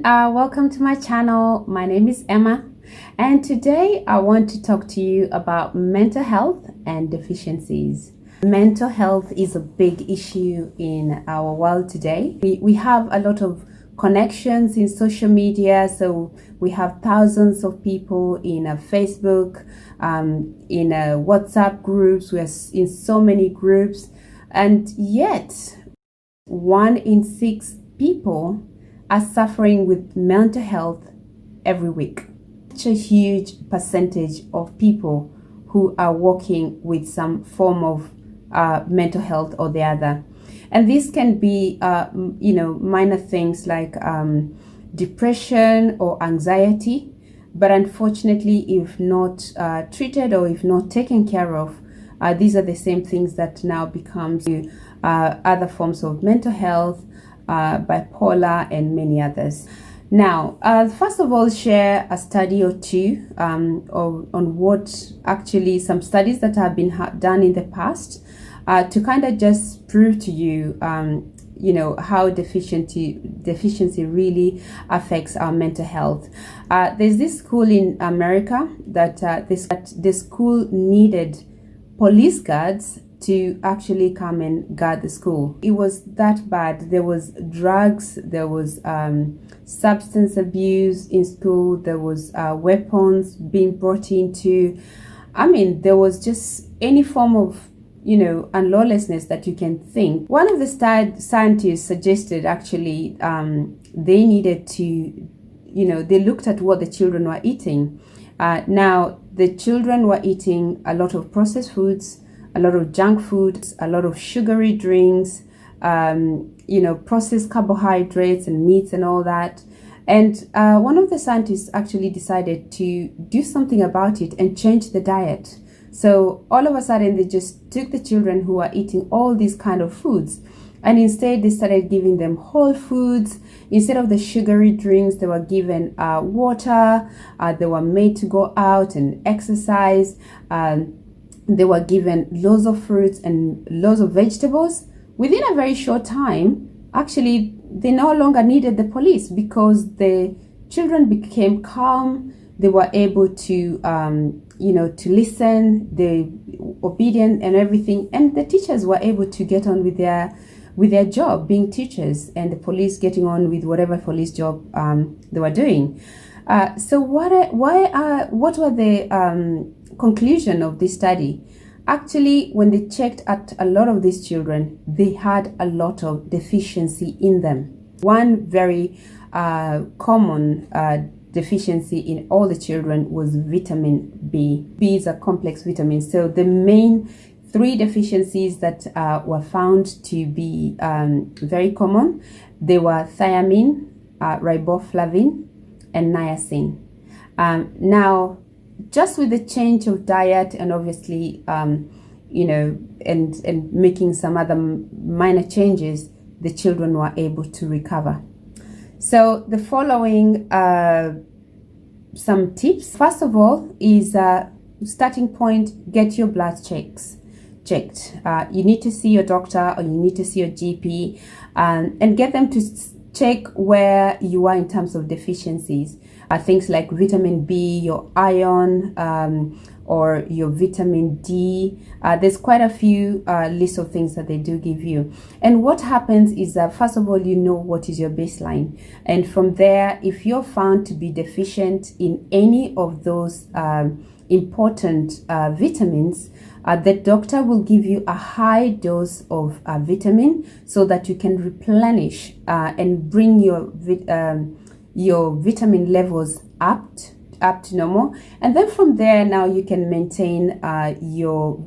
welcome to my channel. My name is Emma, and today I want to talk to you about mental health and deficiencies. Mental health is a big issue in our world today. We have a lot of connections in social media, so we have thousands of people in Facebook, in WhatsApp groups. We're in so many groups, and yet 1 in 6 people are suffering with mental health every week. Such a huge percentage of people who are working with some form of mental health or the other. And this can be, minor things like depression or anxiety. But unfortunately, if not treated or if not taken care of, these are the same things that now becomes other forms of mental health, bipolar, and many others. Now, first of all, share a study or two on what actually some studies that have been done in the past to kind of just prove to you, how deficiency really affects our mental health. There's this school in America that the school needed police guards to actually come and guard the school. It was that bad. There was drugs, there was substance abuse in school, there was weapons being brought into. There was just any form of unlawlessness that you can think. One of the scientists suggested actually they needed to, they looked at what the children were eating. Now, the children were eating a lot of processed foods, a lot of junk foods, a lot of sugary drinks, processed carbohydrates and meats and all that. And one of the scientists actually decided to do something about it and change the diet. So all of a sudden, they just took the children who are eating all these kind of foods, and instead they started giving them whole foods. Instead of the sugary drinks, they were given water. They were made to go out and exercise. They were given loads of fruits and loads of vegetables. Within a very short time, actually, they no longer needed the police because the children became calm. They were able to, to listen, they obedient and everything. And the teachers were able to get on with their job, being teachers, and the police getting on with whatever police job they were doing. So what were the conclusion of this study? Actually, when they checked at a lot of these children, they had a lot of deficiency in them. One very common deficiency in all the children was vitamin B. B is a complex vitamin. So the main 3 deficiencies that were found to be very common, they were thiamine, riboflavin, and niacin. Now, just with the change of diet and obviously, and making some other minor changes, the children were able to recover. So the following some tips. First of all is starting point, get your blood checked. You need to see your doctor or you need to see your GP and get them to check where you are in terms of deficiencies. Things like vitamin B, your iron, or your vitamin D. There's quite a few lists of things that they do give you. And what happens is that, first of all, you know what is your baseline. And from there, if you're found to be deficient in any of those important vitamins, the doctor will give you a high dose of vitamin so that you can replenish and bring your vitamin levels up to normal. And then from there, now you can maintain your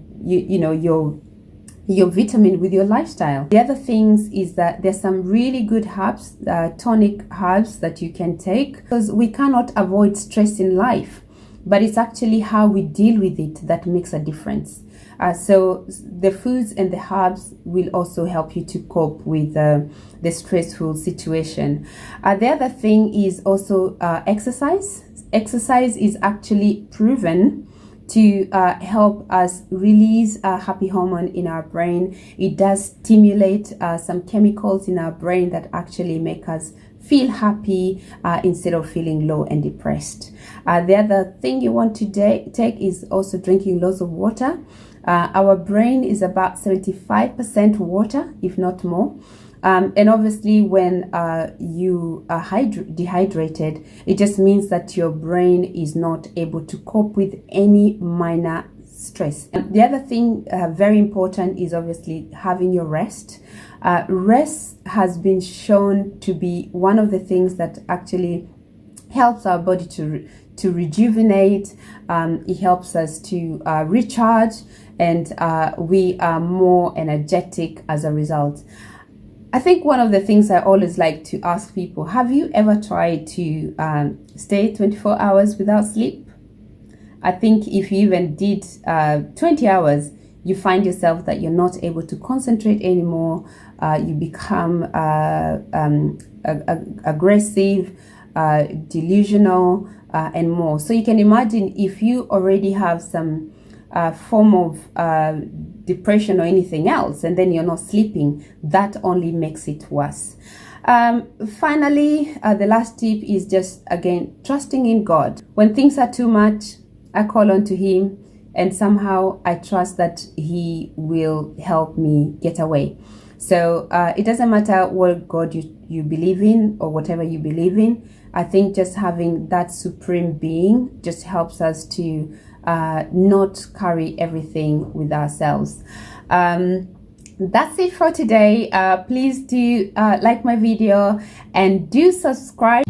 vitamin with your lifestyle. The other things is that there's some really good herbs, tonic herbs that you can take, because we cannot avoid stress in life, but it's actually how we deal with it that makes a difference. So the foods and the herbs will also help you to cope with the stressful situation. The other thing is also exercise. Exercise is actually proven to help us release a happy hormone in our brain. It does stimulate some chemicals in our brain that actually make us feel happy instead of feeling low and depressed. The other thing you want to take is also drinking lots of water. Our brain is about 75% water, if not more. And obviously when you are dehydrated, it just means that your brain is not able to cope with any minor stress. And the other thing very important is obviously having your rest. Rest has been shown to be one of the things that actually helps our body to rejuvenate. It helps us to recharge, and we are more energetic as a result. I think one of the things I always like to ask people, have you ever tried to stay 24 hours without sleep? I think if you even did 20 hours, you find yourself that you're not able to concentrate anymore. You become aggressive, delusional, and more. So you can imagine if you already have some form of depression or anything else, and then you're not sleeping, that only makes it worse. Finally, the last tip is just, again, trusting in God. When things are too much, I call on to Him, and somehow I trust that He will help me get away. So it doesn't matter what God you believe in or whatever you believe in. I think just having that supreme being just helps us to not carry everything with ourselves. That's it for today. Please do like my video and do subscribe.